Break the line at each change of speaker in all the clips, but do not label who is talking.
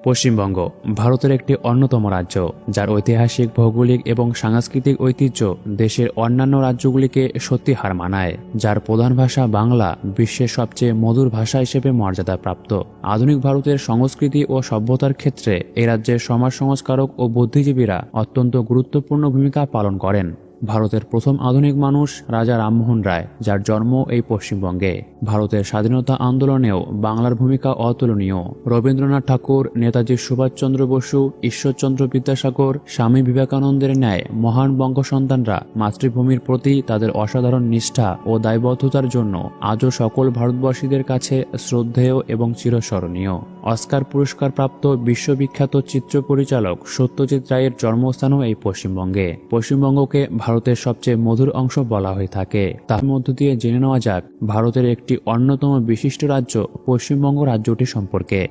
পশ্চিমবঙ্গ ভারতের একটি অন্যতম রাজ্য, যার ঐতিহাসিক, ভৌগোলিক এবং সাংস্কৃতিক ঐতিহ্য দেশের অন্যান্য রাজ্যগুলিকে সত্যি হার মানায়। যার প্রধান ভাষা বাংলা, বিশ্বের সবচেয়ে মধুর ভাষা হিসেবে মর্যাদাপ্রাপ্ত। আধুনিক ভারতের সংস্কৃতি ও সভ্যতার ক্ষেত্রে এই রাজ্যের সমাজ সংস্কারক ও বুদ্ধিজীবীরা অত্যন্ত গুরুত্বপূর্ণ ভূমিকা পালন করেন। ভারতের প্রথম আধুনিক মানুষ রাজা রামমোহন রায়, যার জন্ম এই পশ্চিমবঙ্গে। ভারতের স্বাধীনতা আন্দোলনেও বাংলার ভূমিকা অতুলনীয়। রবীন্দ্রনাথ ঠাকুর, নেতাজি সুভাষচন্দ্র বসু, ঈশ্বরচন্দ্র বিদ্যাসাগর, স্বামী বিবেকানন্দের ন্যায় মহান বঙ্গসন্তানরা মাতৃভূমির প্রতি তাদের অসাধারণ নিষ্ঠা ও দায়বদ্ধতার জন্য আজও সকল ভারতবাসীদের কাছে শ্রদ্ধেয় এবং চিরস্মরণীয়। অস্কার পুরস্কারপ্রাপ্ত বিশ্ববিখ্যাত চিত্র পরিচালক সত্যজিৎ রায়ের জন্মস্থানও এই পশ্চিমবঙ্গে। পশ্চিমবঙ্গকে ভারতের সবচেয়ে মধুর অংশ বলা হয়ে থাকে। তার মধ্য দিয়ে জেনে নেওয়া যাক ভারতের একটি অন্যতম বিশিষ্ট রাজ্য পশ্চিমবঙ্গ রাজ্যটি সম্পর্কে।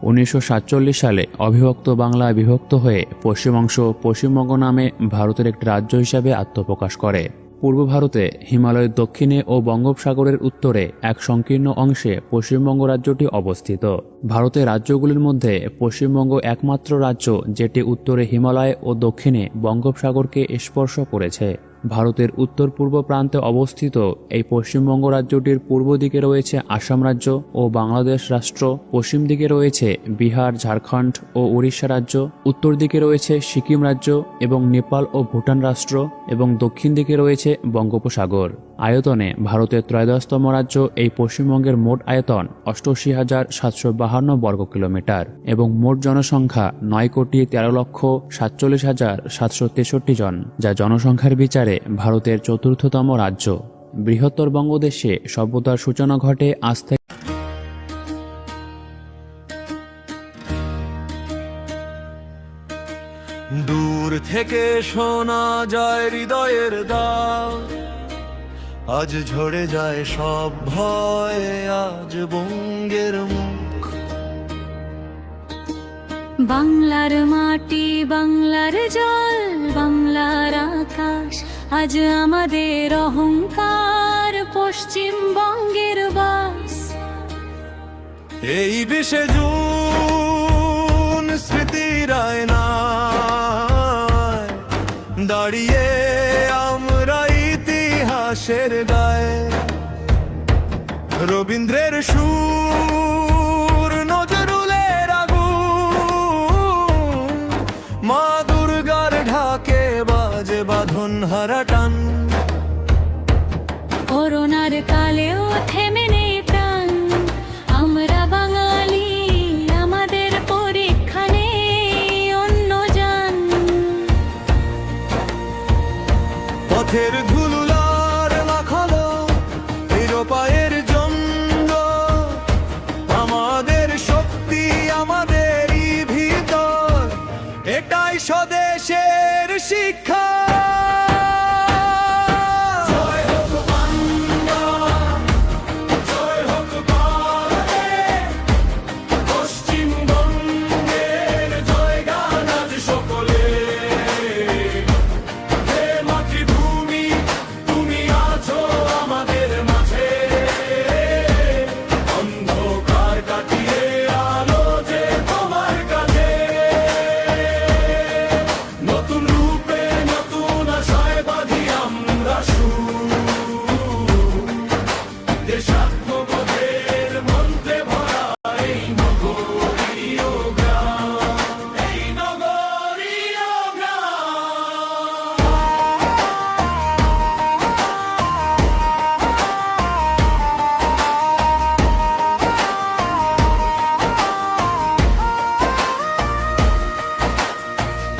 উনিশশো সালে অবিভক্ত বাংলায় বিভক্ত হয়ে পশ্চিমাংশ পশ্চিমবঙ্গ নামে ভারতের একটি রাজ্য হিসাবে আত্মপ্রকাশ করে। পূর্ব ভারতে হিমালয়ের দক্ষিণে ও বঙ্গোপসাগরের উত্তরে এক সংকীর্ণ অংশে পশ্চিমবঙ্গ রাজ্যটি অবস্থিত। ভারতের রাজ্যগুলির মধ্যে পশ্চিমবঙ্গ একমাত্র রাজ্য যেটি উত্তরে হিমালয় ও দক্ষিণে বঙ্গোপসাগরকে স্পর্শ করেছে। ভারতের উত্তর পূর্ব প্রান্তে অবস্থিত এই পশ্চিমবঙ্গ রাজ্যটির পূর্ব দিকে রয়েছে আসাম রাজ্য ও বাংলাদেশ রাষ্ট্র, পশ্চিম দিকে রয়েছে বিহার, ঝাড়খণ্ড ও উড়িষ্যা রাজ্য, উত্তর দিকে রয়েছে সিকিম রাজ্য এবং নেপাল ও ভুটান রাষ্ট্র, এবং দক্ষিণ দিকে রয়েছে বঙ্গোপসাগর। আয়তনে ভারতের ত্রয়োদশতম রাজ্য এই পশ্চিমবঙ্গের মোট আয়তন ৮৮,৭৫২ বর্গ কিলোমিটার এবং মোট জনসংখ্যা ৯,১৩,৪৭,৭৬৩ জন, যা জনসংখ্যার বিচারে ভারতের চতুর্থতম রাজ্য। বৃহত্তর বঙ্গদেশে সভ্যতার সূচনা ঘটে আজ থেকে।
দূর থেকে শোনা যায় হৃদয়ের দ্বার, আজ ঝরে যায় সব ভয়, আজ বঙ্গের মুখ।
বাংলার মাটি, বাংলার জল, বাংলার আকাশ, আজ আমাদের অহংকার, পশ্চিমবঙ্গের বাস।
এই ২০ জুন স্মৃতির আয়নায় দাঁড়িয়ে আমরা ইতিহাসের গায়ে। রবীন্দ্রের সুর, নজরুলের আগুন, মা দুর্গার ঢাকে বাজে বাঁধন হারা টান।
করোনার কালেও থেমে নেই প্রাণ, আমরা বাঙালি, আমাদের পরীক্ষা নেই অন্য যান।
পথের ধুলোর মাখালো পায়ের জন্য, আমাদের শক্তি আমাদেরই ভিতর, এটাই স্বদেশের শিক্ষা।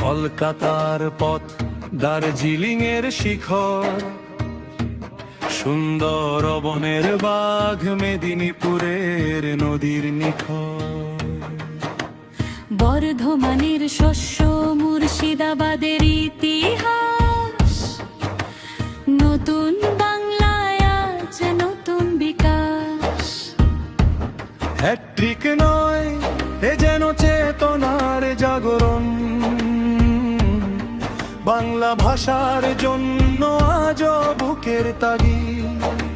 কলকাতার পথ, দার্জিলিং এর শিখর, সুন্দরবনের বাঘ, মেদিনীপুরের নদীর নিখর।
বর্ধমানের শস্য, মুর্শিদাবাদের ইতিহাস, নতুন বাংলায় আজ নতুন বিকাশ।
হ্যাট্রিক নয় এ যেন চেতনার জাগরণ, বাংলা বাংলা ভাষার জন্য আজও বুকের তাগিদ।